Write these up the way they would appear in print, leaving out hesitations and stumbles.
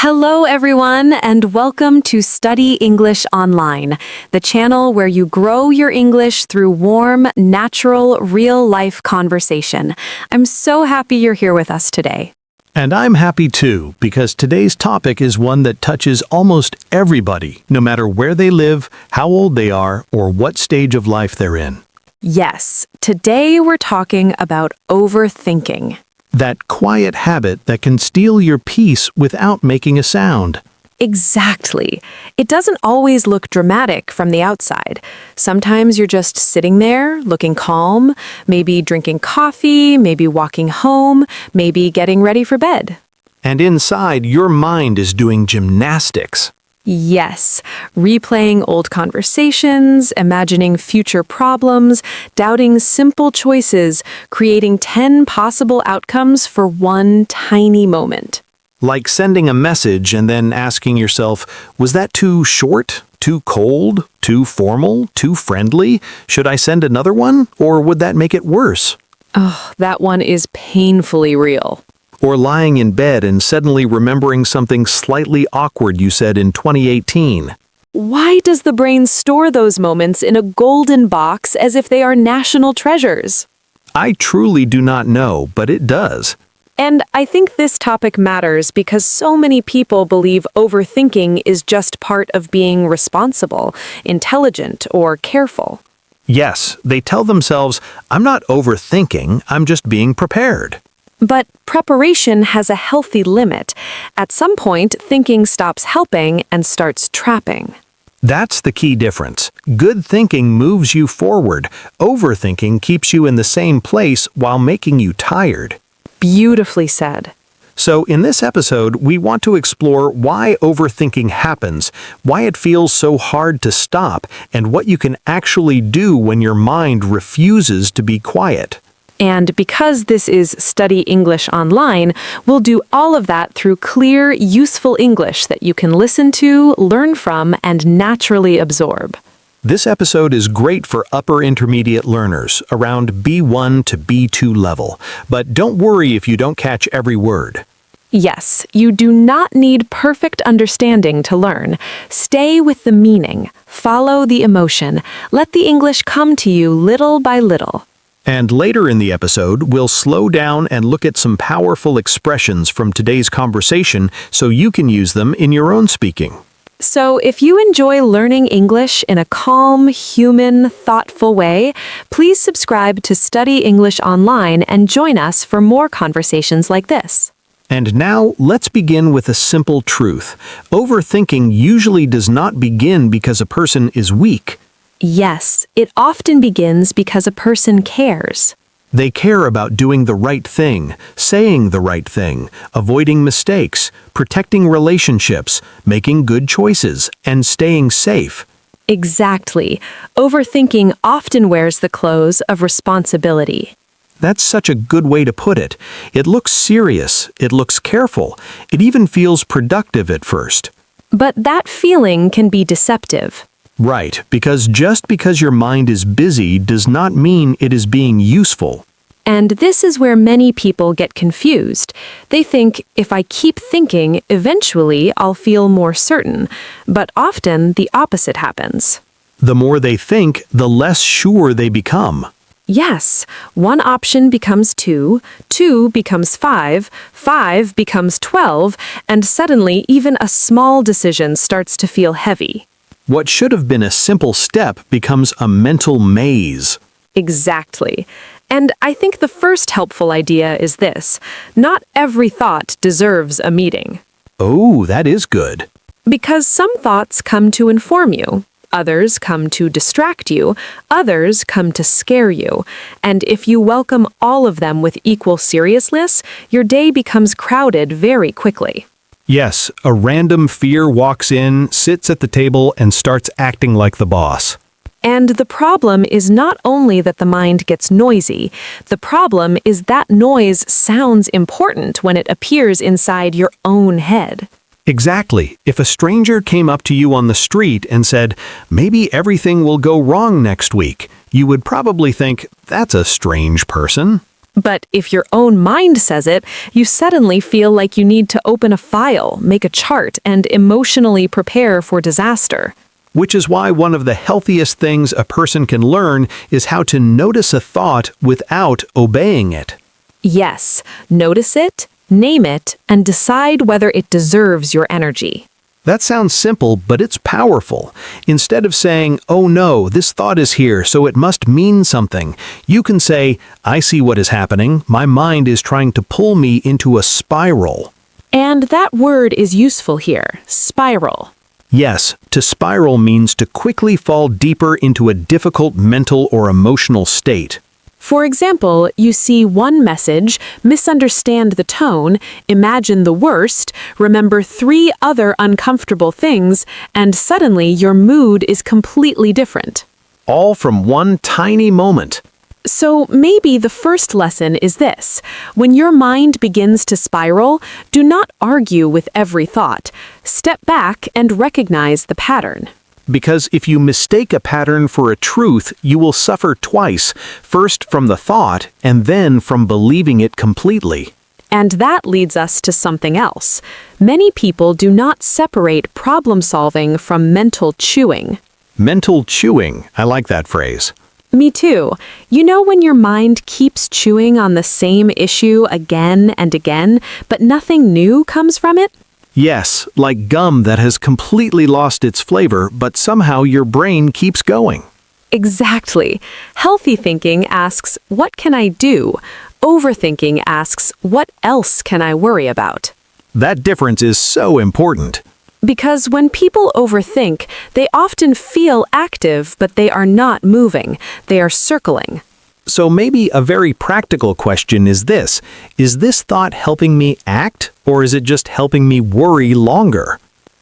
Hello, everyone, and welcome to Study English Online, the channel where you grow your English through warm, natural, real-life conversation. I'm so happy you're here with us today. And I'm happy too, because today's topic is one that touches almost everybody, no matter where they live, how old they are, or what stage of life they're in. Yes, today we're talking about overthinking. That quiet habit that can steal your peace without making a sound. Exactly. It doesn't always look dramatic from the outside. Sometimes you're just sitting there, looking calm, maybe drinking coffee, maybe walking home, maybe getting ready for bed. And inside, your mind is doing gymnastics. Yes, replaying old conversations, imagining future problems, doubting simple choices, creating 10 possible outcomes for one tiny moment. Like sending a message and then asking yourself, was that too short, too cold, too formal, too friendly? Should I send another one, or would that make it worse? Oh, that one is painfully real. Or lying in bed and suddenly remembering something slightly awkward you said in 2018. Why does the brain store those moments in a golden box as if they are national treasures? I truly do not know, but it does. And I think this topic matters because so many people believe overthinking is just part of being responsible, intelligent, or careful. Yes, they tell themselves, I'm not overthinking, I'm just being prepared. But preparation has a healthy limit. At some point, thinking stops helping and starts trapping. That's the key difference. Good thinking moves you forward. Overthinking keeps you in the same place while making you tired. Beautifully said. So in this episode, we want to explore why overthinking happens, why it feels so hard to stop, and what you can actually do when your mind refuses to be quiet. And because this is Study English Online, we'll do all of that through clear, useful English that you can listen to, learn from, and naturally absorb. This episode is great for upper intermediate learners, around B1 to B2 level. But don't worry if you don't catch every word. Yes, you do not need perfect understanding to learn. Stay with the meaning. Follow the emotion. Let the English come to you little by little. And later in the episode, we'll slow down and look at some powerful expressions from today's conversation so you can use them in your own speaking. So if you enjoy learning English in a calm, human, thoughtful way, please subscribe to Study English Online and join us for more conversations like this. And now, let's begin with a simple truth. Overthinking usually does not begin because a person is weak. Yes, it often begins because a person cares. They care about doing the right thing, saying the right thing, avoiding mistakes, protecting relationships, making good choices, and staying safe. Exactly. Overthinking often wears the clothes of responsibility. That's such a good way to put it. It looks serious, it looks careful, it even feels productive at first. But that feeling can be deceptive. Right, because just because your mind is busy does not mean it is being useful. And this is where many people get confused. They think, if I keep thinking, eventually I'll feel more certain. But often the opposite happens. The more they think, the less sure they become. Yes, one option becomes 2, 2 becomes 5, 5 becomes 12, and suddenly even a small decision starts to feel heavy. What should have been a simple step becomes a mental maze. Exactly. And I think the first helpful idea is this: not every thought deserves a meeting. Oh, that is good. Because some thoughts come to inform you, others come to distract you, others come to scare you. And if you welcome all of them with equal seriousness, your day becomes crowded very quickly. Yes, a random fear walks in, sits at the table, and starts acting like the boss. And the problem is not only that the mind gets noisy, the problem is that noise sounds important when it appears inside your own head. Exactly. If a stranger came up to you on the street and said, maybe everything will go wrong next week, you would probably think, that's a strange person. But if your own mind says it, you suddenly feel like you need to open a file, make a chart, and emotionally prepare for disaster. Which is why one of the healthiest things a person can learn is how to notice a thought without obeying it. Yes, notice it, name it, and decide whether it deserves your energy. That sounds simple, but it's powerful. Instead of saying, "Oh no, this thought is here, so it must mean something," you can say, "I see what is happening. My mind is trying to pull me into a spiral." And that word is useful here, spiral. Yes, to spiral means to quickly fall deeper into a difficult mental or emotional state. For example, you see one message, misunderstand the tone, imagine the worst, remember 3 other uncomfortable things, and suddenly your mood is completely different. All from one tiny moment. So maybe the first lesson is this. When your mind begins to spiral, do not argue with every thought. Step back and recognize the pattern. Because if you mistake a pattern for a truth, you will suffer twice, first from the thought and then from believing it completely. And that leads us to something else. Many people do not separate problem solving from mental chewing. Mental chewing, I like that phrase. Me too. You know when your mind keeps chewing on the same issue again and again, but nothing new comes from it? Yes, like gum that has completely lost its flavor, but somehow your brain keeps going. Exactly. Healthy thinking asks, what can I do? Overthinking asks, what else can I worry about? That difference is so important. Because when people overthink, they often feel active, but they are not moving. They are circling. So maybe a very practical question is this: is this thought helping me act, or is it just helping me worry longer?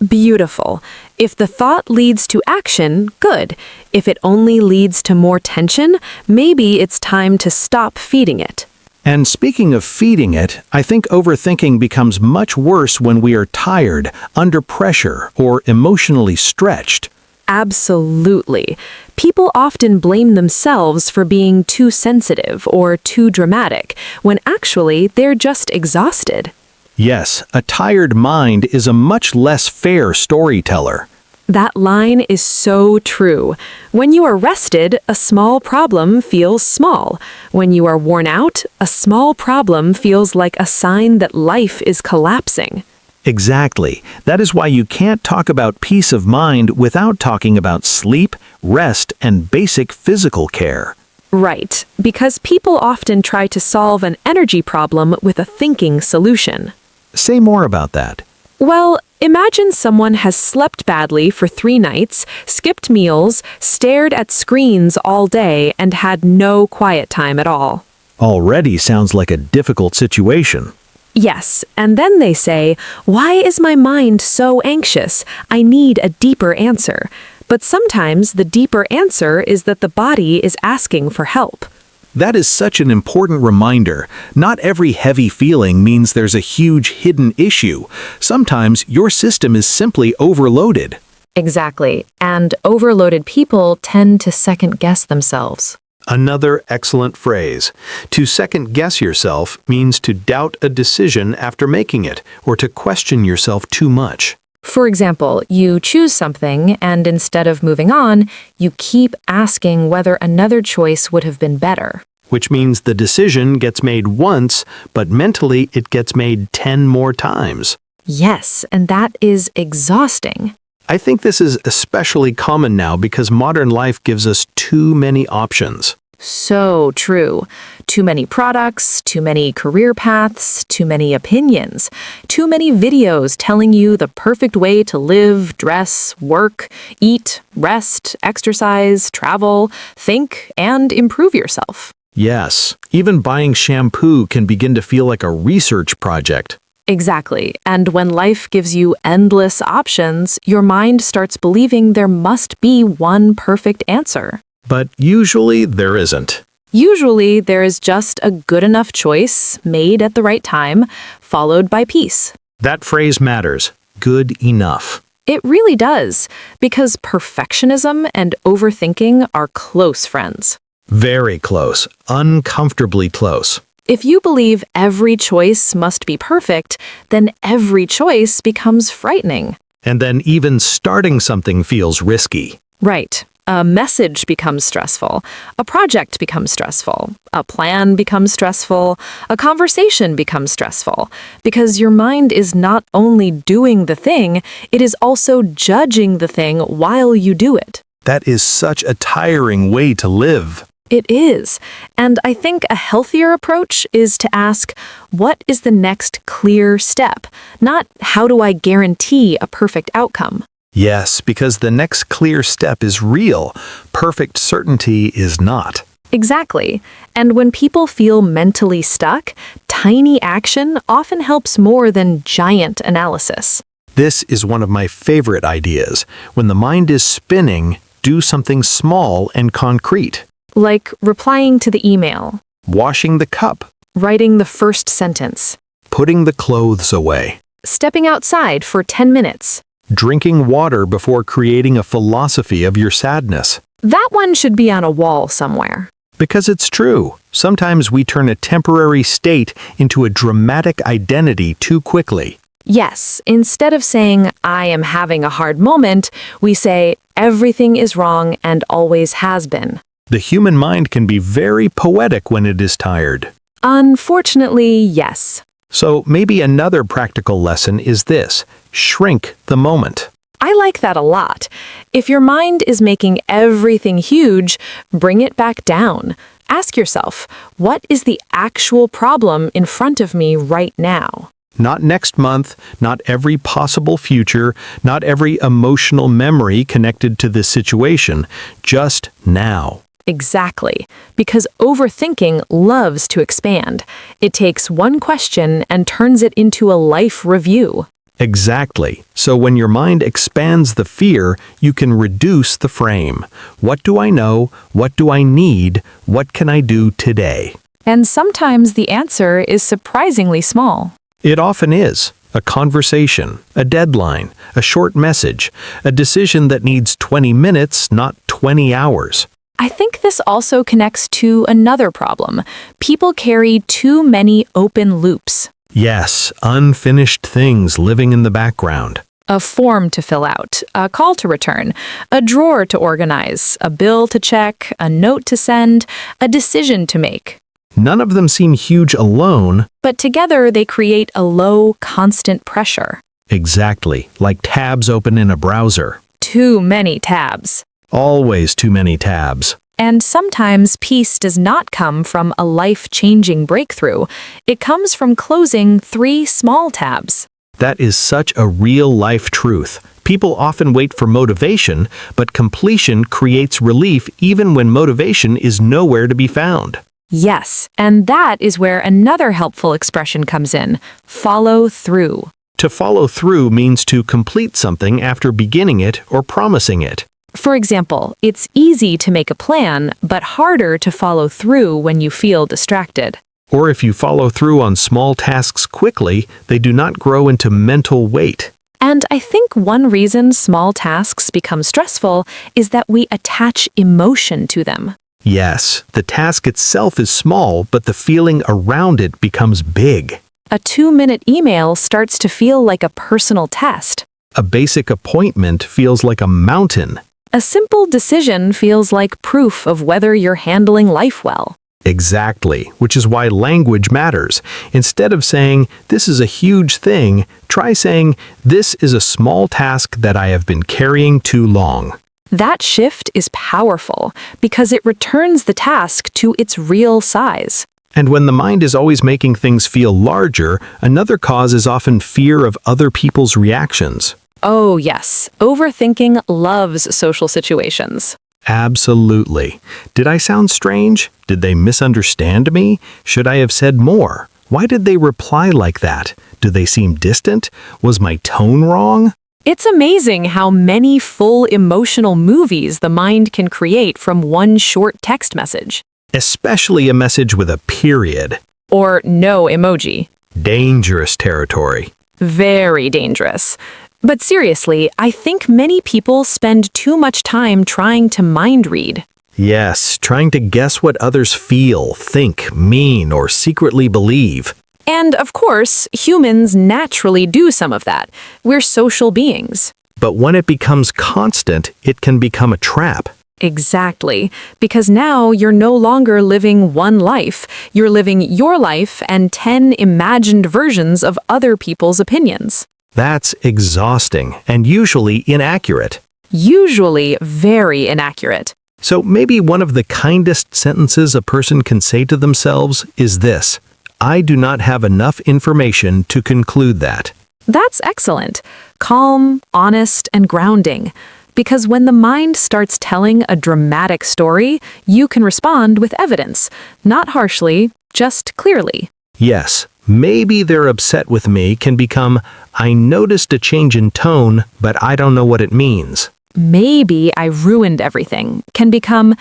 Beautiful. If the thought leads to action, good. If it only leads to more tension, maybe it's time to stop feeding it. And speaking of feeding it, I think overthinking becomes much worse when we are tired, under pressure, or emotionally stretched. Absolutely. People often blame themselves for being too sensitive or too dramatic, when actually they're just exhausted. Yes, a tired mind is a much less fair storyteller. That line is so true. When you are rested, a small problem feels small. When you are worn out, a small problem feels like a sign that life is collapsing. Exactly. That is why you can't talk about peace of mind without talking about sleep, rest, and basic physical care. Right, because people often try to solve an energy problem with a thinking solution. Say more about that. Well, imagine someone has slept badly for 3 nights, skipped meals, stared at screens all day, and had no quiet time at all. Already sounds like a difficult situation. Yes, and then they say, why is my mind so anxious? I need a deeper answer. But sometimes the deeper answer is that the body is asking for help. That is such an important reminder. Not every heavy feeling means there's a huge hidden issue. Sometimes your system is simply overloaded. Exactly, and overloaded people tend to second-guess themselves. Another excellent phrase. To second-guess yourself means to doubt a decision after making it, or to question yourself too much. For example, you choose something, and instead of moving on, you keep asking whether another choice would have been better. Which means the decision gets made once, but mentally it gets made 10 more times. Yes, and that is exhausting. I think this is especially common now because modern life gives us too many options. So true. Too many products, too many career paths, too many opinions, too many videos telling you the perfect way to live, dress, work, eat, rest, exercise, travel, think, and improve yourself. Yes, even buying shampoo can begin to feel like a research project. Exactly. And when life gives you endless options, your mind starts believing there must be one perfect answer. But usually there isn't. Usually there is just a good enough choice made at the right time, followed by peace. That phrase matters. Good enough. It really does, because perfectionism and overthinking are close friends. Very close. Uncomfortably close. If you believe every choice must be perfect, then every choice becomes frightening. And then even starting something feels risky. Right. A message becomes stressful. A project becomes stressful. A plan becomes stressful. A conversation becomes stressful. Because your mind is not only doing the thing, it is also judging the thing while you do it. That is such a tiring way to live. It is. And I think a healthier approach is to ask, what is the next clear step? Not, how do I guarantee a perfect outcome? Yes, because the next clear step is real. Perfect certainty is not. Exactly. And when people feel mentally stuck, tiny action often helps more than giant analysis. This is one of my favorite ideas. When the mind is spinning, do something small and concrete. Like replying to the email, Washing the cup, writing the first sentence, putting the clothes away, stepping outside for 10 minutes. drinking water before creating a philosophy of your sadness. That one should be on a wall somewhere. Because it's true. Sometimes we turn a temporary state into a dramatic identity too quickly. Yes, instead of saying, I am having a hard moment, we say, everything is wrong and always has been. The human mind can be very poetic when it is tired. Unfortunately, yes. So maybe another practical lesson is this: shrink the moment. I like that a lot. If your mind is making everything huge, bring it back down. Ask yourself, what is the actual problem in front of me right now? Not next month, not every possible future, not every emotional memory connected to this situation, just now. Exactly. Because overthinking loves to expand. It takes one question and turns it into a life review. Exactly. So when your mind expands the fear, you can reduce the frame. What do I know? What do I need? What can I do today? And sometimes the answer is surprisingly small. It often is. A conversation, a deadline, a short message, a decision that needs 20 minutes, not 20 hours. I think this also connects to another problem. People carry too many open loops. Yes, unfinished things living in the background. A form to fill out, a call to return, a drawer to organize, a bill to check, a note to send, a decision to make. None of them seem huge alone. But together they create a low, constant pressure. Exactly, like tabs open in a browser. Too many tabs. Always too many tabs. And sometimes peace does not come from a life-changing breakthrough. It comes from closing 3 small tabs. That is such a real-life truth. People often wait for motivation, but completion creates relief even when motivation is nowhere to be found. Yes, and that is where another helpful expression comes in: follow through. To follow through means to complete something after beginning it or promising it. For example, it's easy to make a plan, but harder to follow through when you feel distracted. Or if you follow through on small tasks quickly, they do not grow into mental weight. And I think one reason small tasks become stressful is that we attach emotion to them. Yes, the task itself is small, but the feeling around it becomes big. A 2-minute email starts to feel like a personal test. A basic appointment feels like a mountain. A simple decision feels like proof of whether you're handling life well. Exactly, which is why language matters. Instead of saying, this is a huge thing, try saying, this is a small task that I have been carrying too long. That shift is powerful because it returns the task to its real size. And when the mind is always making things feel larger, another cause is often fear of other people's reactions. Oh, yes. Overthinking loves social situations. Absolutely. Did I sound strange? Did they misunderstand me? Should I have said more? Why did they reply like that? Do they seem distant? Was my tone wrong? It's amazing how many full emotional movies the mind can create from one short text message. Especially a message with a period. Or no emoji. Dangerous territory. Very dangerous. But seriously, I think many people spend too much time trying to mind read. Yes, trying to guess what others feel, think, mean, or secretly believe. And of course, humans naturally do some of that. We're social beings. But when it becomes constant, it can become a trap. Exactly. Because now you're no longer living one life. You're living your life and 10 imagined versions of other people's opinions. That's exhausting and usually inaccurate. Usually very inaccurate. So maybe one of the kindest sentences a person can say to themselves is this: I do not have enough information to conclude that. That's excellent. Calm, honest, and grounding. Because when the mind starts telling a dramatic story, you can respond with evidence. Not harshly, just clearly. Yes, maybe they're upset with me can become, I noticed a change in tone, but I don't know what it means. Maybe I ruined everything can become,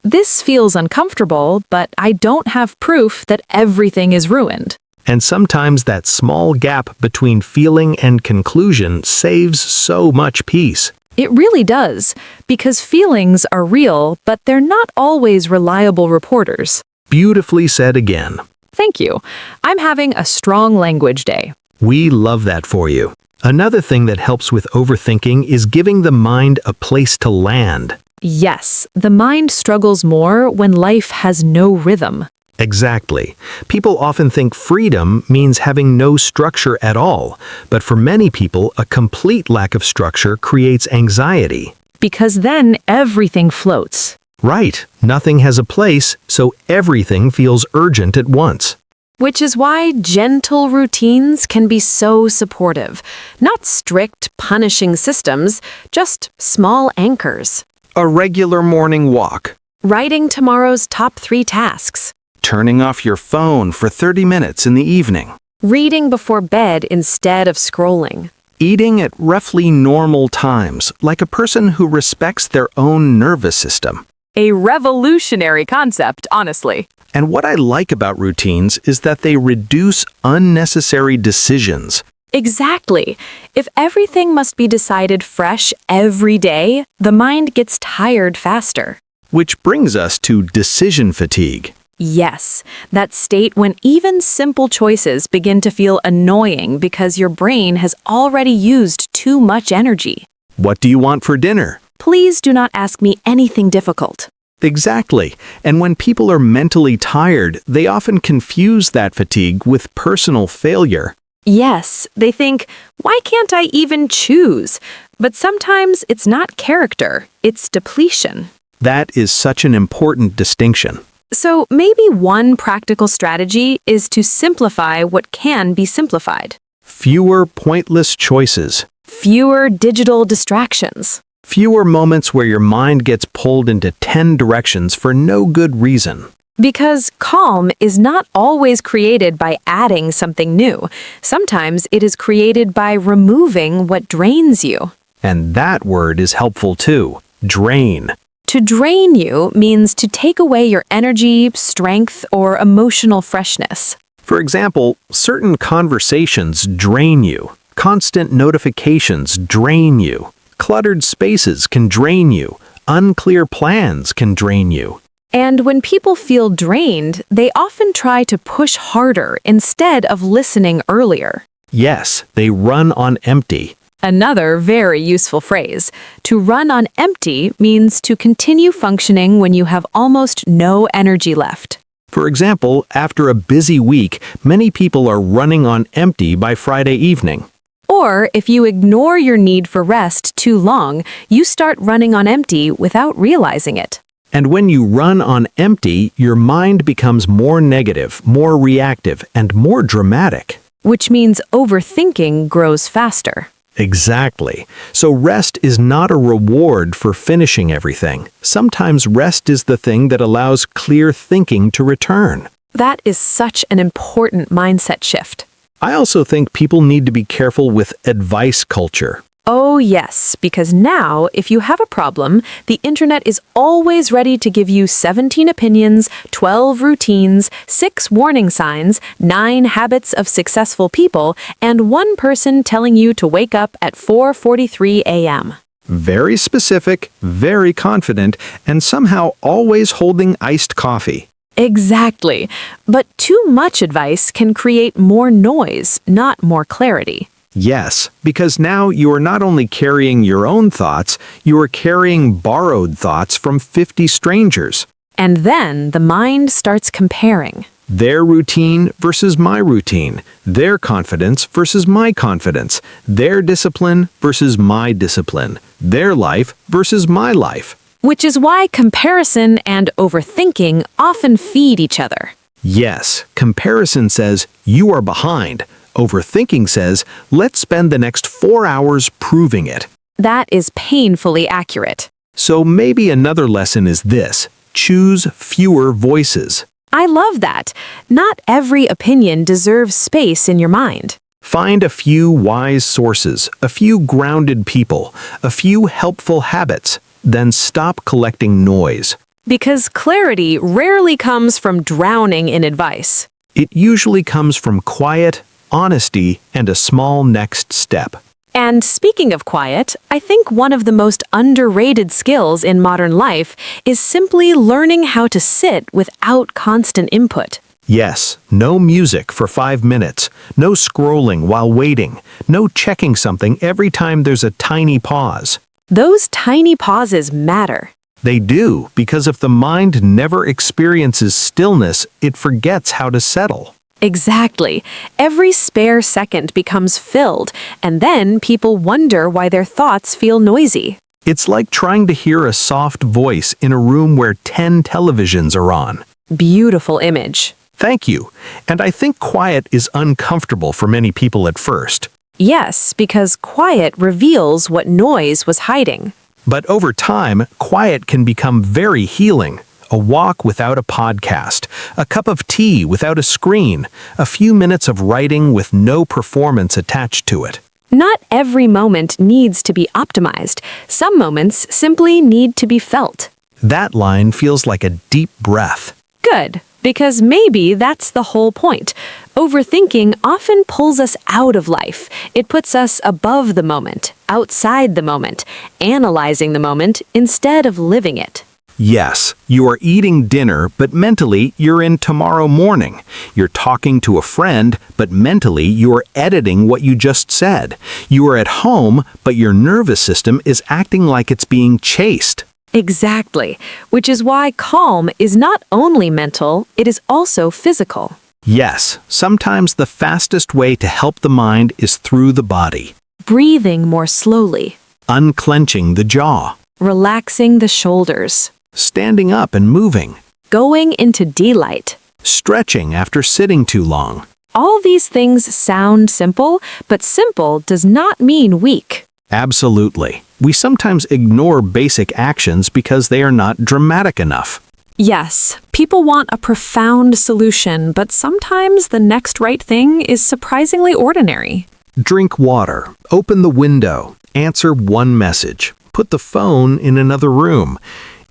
this feels uncomfortable, but I don't have proof that everything is ruined. And sometimes that small gap between feeling and conclusion saves so much peace. It really does, because feelings are real, but they're not always reliable reporters. Beautifully said again. Thank you. I'm having a strong language day. We love that for you. Another thing that helps with overthinking is giving the mind a place to land. Yes, the mind struggles more when life has no rhythm. Exactly. People often think freedom means having no structure at all, but for many people, a complete lack of structure creates anxiety. Because then everything floats. Right. Nothing has a place, so everything feels urgent at once. Which is why gentle routines can be so supportive. Not strict, punishing systems, just small anchors. A regular morning walk. Writing tomorrow's top 3 tasks. Turning off your phone for 30 minutes in the evening. Reading before bed instead of scrolling. Eating at roughly normal times, like a person who respects their own nervous system. A revolutionary concept, honestly. And what I like about routines is that they reduce unnecessary decisions. Exactly. If everything must be decided fresh every day, the mind gets tired faster. Which brings us to decision fatigue. Yes, that state when even simple choices begin to feel annoying because your brain has already used too much energy. What do you want for dinner? Please do not ask me anything difficult. Exactly. And when people are mentally tired, they often confuse that fatigue with personal failure. Yes, they think, why can't I even choose? But sometimes it's not character, it's depletion. That is such an important distinction. So maybe one practical strategy is to simplify what can be simplified. Fewer pointless choices. Fewer digital distractions. Fewer moments where your mind gets pulled into 10 directions for no good reason. Because calm is not always created by adding something new. Sometimes it is created by removing what drains you. And that word is helpful too. Drain. To drain you means to take away your energy, strength, or emotional freshness. For example, certain conversations drain you. Constant notifications drain you. Cluttered spaces can drain you. Unclear plans can drain you. And when people feel drained, they often try to push harder instead of listening earlier. Yes, they run on empty. Another very useful phrase. To run on empty means to continue functioning when you have almost no energy left. For example, after a busy week, many people are running on empty by Friday evening. Or if you ignore your need for rest too long, you start running on empty without realizing it. And when you run on empty, your mind becomes more negative, more reactive, and more dramatic. Which means overthinking grows faster. Exactly. So rest is not a reward for finishing everything. Sometimes rest is the thing that allows clear thinking to return. That is such an important mindset shift. I also think people need to be careful with advice culture. Oh yes, because now, if you have a problem, the internet is always ready to give you 17 opinions, 12 routines, 6 warning signs, 9 habits of successful people, and 1 person telling you to wake up at 4:43 a.m. Very specific, very confident, and somehow always holding iced coffee. Exactly. But too much advice can create more noise, not more clarity. Yes, because now you are not only carrying your own thoughts, you are carrying borrowed thoughts from 50 strangers. And then the mind starts comparing. Their routine versus my routine. Their confidence versus my confidence. Their discipline versus my discipline. Their life versus my life. Which is why comparison and overthinking often feed each other. Yes, comparison says you are behind. Overthinking says let's spend the next 4 hours proving it. That is painfully accurate. So maybe another lesson is this: choose fewer voices. I love that. Not every opinion deserves space in your mind. Find a few wise sources, a few grounded people, a few helpful habits, then stop collecting noise. Because clarity rarely comes from drowning in advice. It usually comes from quiet, honesty, and a small next step. And speaking of quiet, I think one of the most underrated skills in modern life is simply learning how to sit without constant input. Yes, no music for 5 minutes, no scrolling while waiting, no checking something every time there's a tiny pause. Those tiny pauses matter. They do, because if the mind never experiences stillness, it forgets how to settle. Exactly. Every spare second becomes filled, and then people wonder why their thoughts feel noisy. It's like trying to hear a soft voice in a room where 10 televisions are on. Beautiful image. Thank you. And I think quiet is uncomfortable for many people at first. Yes, because quiet reveals what noise was hiding. But over time, quiet can become very healing. A walk without a podcast, a cup of tea without a screen, a few minutes of writing with no performance attached to it. Not every moment needs to be optimized. Some moments simply need to be felt. That line feels like a deep breath. Good, because maybe that's the whole point. Overthinking often pulls us out of life. It puts us above the moment, outside the moment, analyzing the moment instead of living it. Yes, you are eating dinner, but mentally you're in tomorrow morning. You're talking to a friend, but mentally you're editing what you just said. You are at home, but your nervous system is acting like it's being chased. Exactly, which is why calm is not only mental, it is also physical. Yes, sometimes the fastest way to help the mind is through the body. Breathing more slowly. Unclenching the jaw. Relaxing the shoulders. Standing up and moving. Going into delight. Stretching after sitting too long. All these things sound simple, but simple does not mean weak. Absolutely. We sometimes ignore basic actions because they are not dramatic enough. Yes, people want a profound solution, but sometimes the next right thing is surprisingly ordinary. Drink water. Open the window. Answer one message. Put the phone in another room.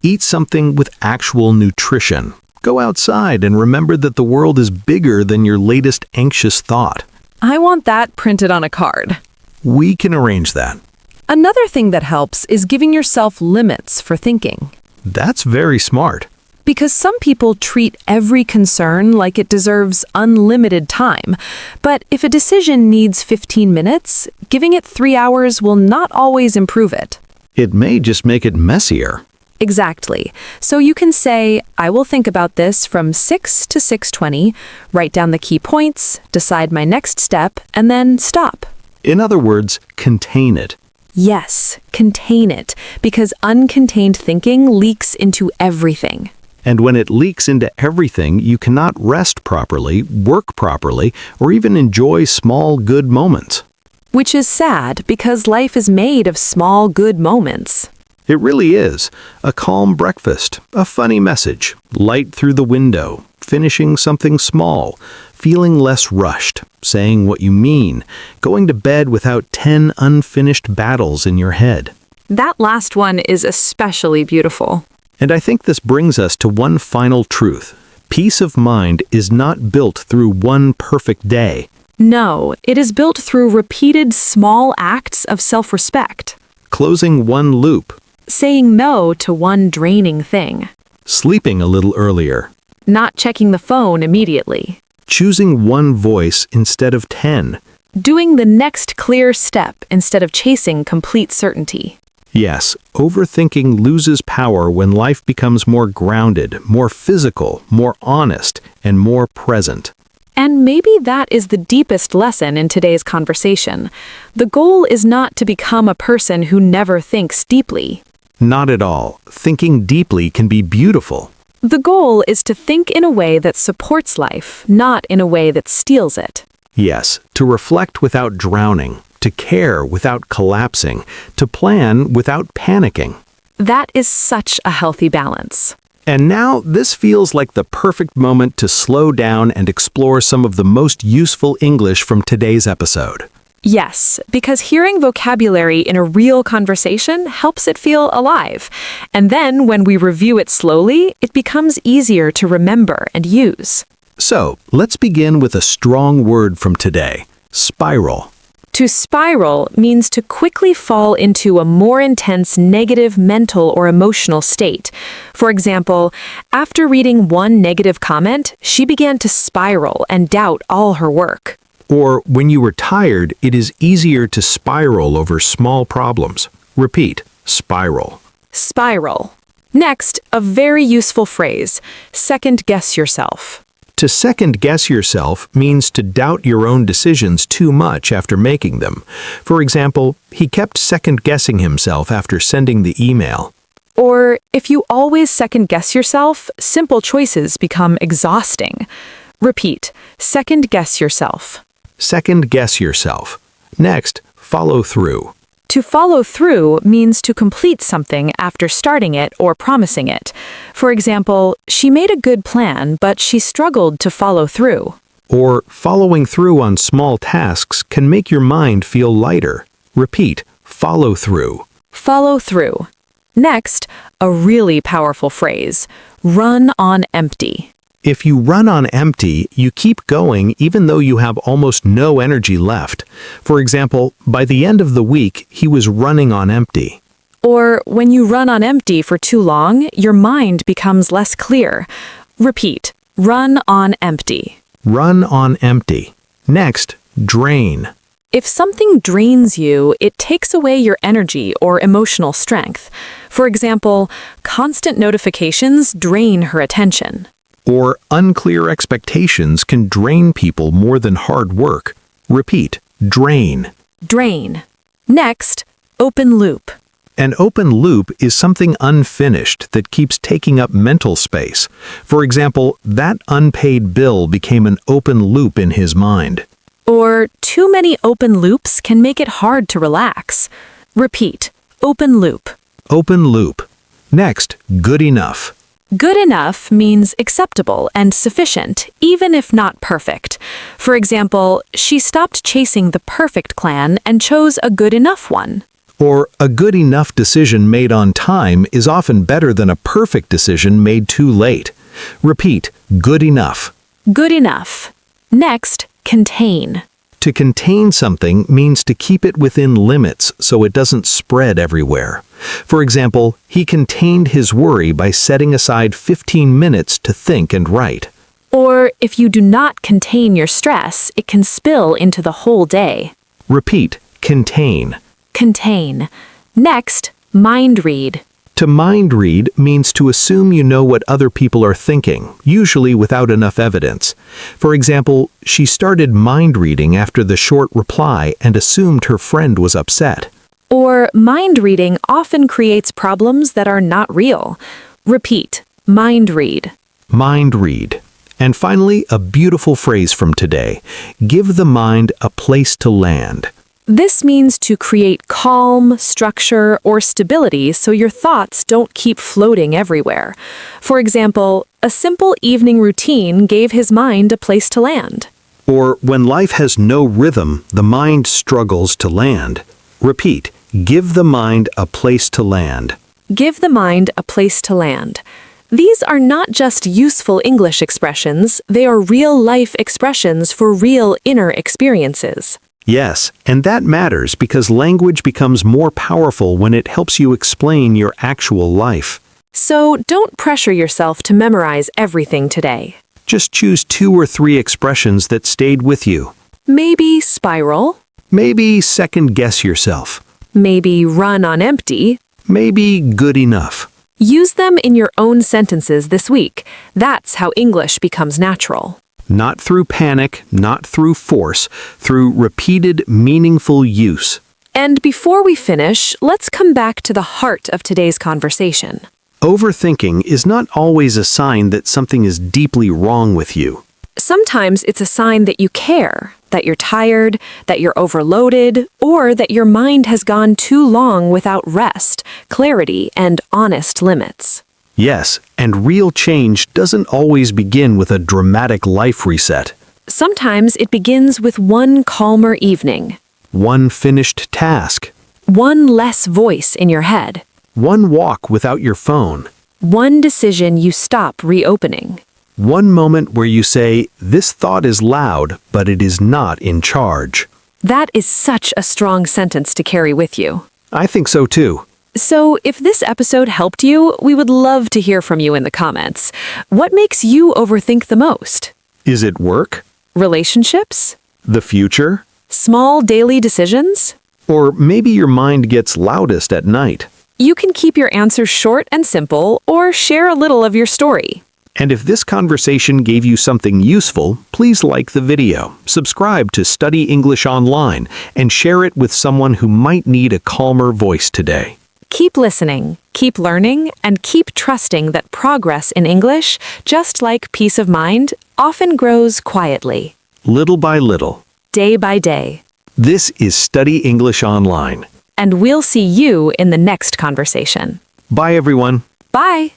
Eat something with actual nutrition. Go outside and remember that the world is bigger than your latest anxious thought. I want that printed on a card. We can arrange that. Another thing that helps is giving yourself limits for thinking. That's very smart. Because some people treat every concern like it deserves unlimited time. But if a decision needs 15 minutes, giving it 3 hours will not always improve it. It may just make it messier. Exactly. So you can say, I will think about this from 6 to 6:20, write down the key points, decide my next step, and then stop. In other words, contain it. Yes, contain it, because uncontained thinking leaks into everything. And when it leaks into everything, you cannot rest properly, work properly, or even enjoy small good moments. Which is sad because life is made of small good moments. It really is. A calm breakfast, a funny message, light through the window, finishing something small, feeling less rushed, saying what you mean, going to bed without 10 unfinished battles in your head. That last one is especially beautiful. And I think this brings us to one final truth. Peace of mind is not built through one perfect day. No, it is built through repeated small acts of self-respect. closing one loop, saying no to one draining thing, sleeping a little earlier, not checking the phone immediately, choosing one voice instead of 10. doing the next clear step instead of chasing complete certainty. Yes, overthinking loses power when life becomes more grounded, more physical, more honest, and more present. And maybe that is the deepest lesson in today's conversation. The goal is not to become a person who never thinks deeply. Not at all. Thinking deeply can be beautiful. The goal is to think in a way that supports life, not in a way that steals it. Yes, to reflect without drowning, to care without collapsing, to plan without panicking. That is such a healthy balance. And now, this feels like the perfect moment to slow down and explore some of the most useful English from today's episode. Yes, because hearing vocabulary in a real conversation helps it feel alive. And then when we review it slowly, it becomes easier to remember and use. So, let's begin with a strong word from today: spiral. To spiral means to quickly fall into a more intense negative mental or emotional state. For example, after reading one negative comment, she began to spiral and doubt all her work. Or, when you were tired, it is easier to spiral over small problems. Repeat, spiral. Spiral. Next, a very useful phrase, second guess yourself. To second guess yourself means to doubt your own decisions too much after making them. For example, he kept second guessing himself after sending the email. Or, if you always second guess yourself, simple choices become exhausting. Repeat, second guess yourself. Second guess yourself. Next, follow through. To follow through means to complete something after starting it or promising it. For example, she made a good plan, but she struggled to follow through. Or, following through on small tasks can make your mind feel lighter. Repeat, follow through. Follow through. Next, a really powerful phrase, run on empty. If you run on empty, you keep going even though you have almost no energy left. For example, by the end of the week, he was running on empty. Or, when you run on empty for too long, your mind becomes less clear. Repeat, run on empty. Run on empty. Next, drain. If something drains you, it takes away your energy or emotional strength. For example, constant notifications drain her attention. Or, unclear expectations can drain people more than hard work. Repeat, drain. Drain. Next, open loop. An open loop is something unfinished that keeps taking up mental space. For example, that unpaid bill became an open loop in his mind. Or, too many open loops can make it hard to relax. Repeat, open loop. Open loop. Next, good enough. Good enough means acceptable and sufficient, even if not perfect. For example, she stopped chasing the perfect plan and chose a good enough one. Or, a good enough decision made on time is often better than a perfect decision made too late. Repeat, good enough. Good enough. Next, contain. To contain something means to keep it within limits so it doesn't spread everywhere. For example, he contained his worry by setting aside 15 minutes to think and write. Or, if you do not contain your stress, it can spill into the whole day. Repeat, contain. Contain. Next, mind read. To mind read means to assume you know what other people are thinking, usually without enough evidence. For example, she started mind reading after the short reply and assumed her friend was upset. Or, mind reading often creates problems that are not real. Repeat, mind read. Mind read. And finally, a beautiful phrase from today: give the mind a place to land. This means to create calm, structure, or stability so your thoughts don't keep floating everywhere. For example, a simple evening routine gave his mind a place to land. Or, when life has no rhythm, the mind struggles to land. Repeat, give the mind a place to land. Give the mind a place to land. These are not just useful English expressions, they are real-life expressions for real inner experiences. Yes, and that matters because language becomes more powerful when it helps you explain your actual life. So don't pressure yourself to memorize everything today. Just choose 2 or 3 expressions that stayed with you. Maybe spiral, Maybe second guess yourself. maybe run on empty. Maybe good enough. Use them in your own sentences this week. That's how English becomes natural. Not through panic, not through force, through repeated, meaningful use. And before we finish, let's come back to the heart of today's conversation. Overthinking is not always a sign that something is deeply wrong with you. Sometimes it's a sign that you care, that you're tired, that you're overloaded, or that your mind has gone too long without rest, clarity, and honest limits. Yes, and real change doesn't always begin with a dramatic life reset. Sometimes it begins with one calmer evening, One finished task. one less voice in your head, One walk without your phone. one decision you stop reopening. One moment where you say, this thought is loud, but it is not in charge. That is such a strong sentence to carry with you. I think so too. So, if this episode helped you, we would love to hear from you in the comments. What makes you overthink the most? Is it work? Relationships? The future? Small daily decisions? Or maybe your mind gets loudest at night. You can keep your answers short and simple, or share a little of your story. And if this conversation gave you something useful, please like the video, subscribe to Study English Online, and share it with someone who might need a calmer voice today. Keep listening, keep learning, and keep trusting that progress in English, just like peace of mind, often grows quietly, Little by little. day by day. This is Study English Online. And we'll see you in the next conversation. Bye, everyone. Bye!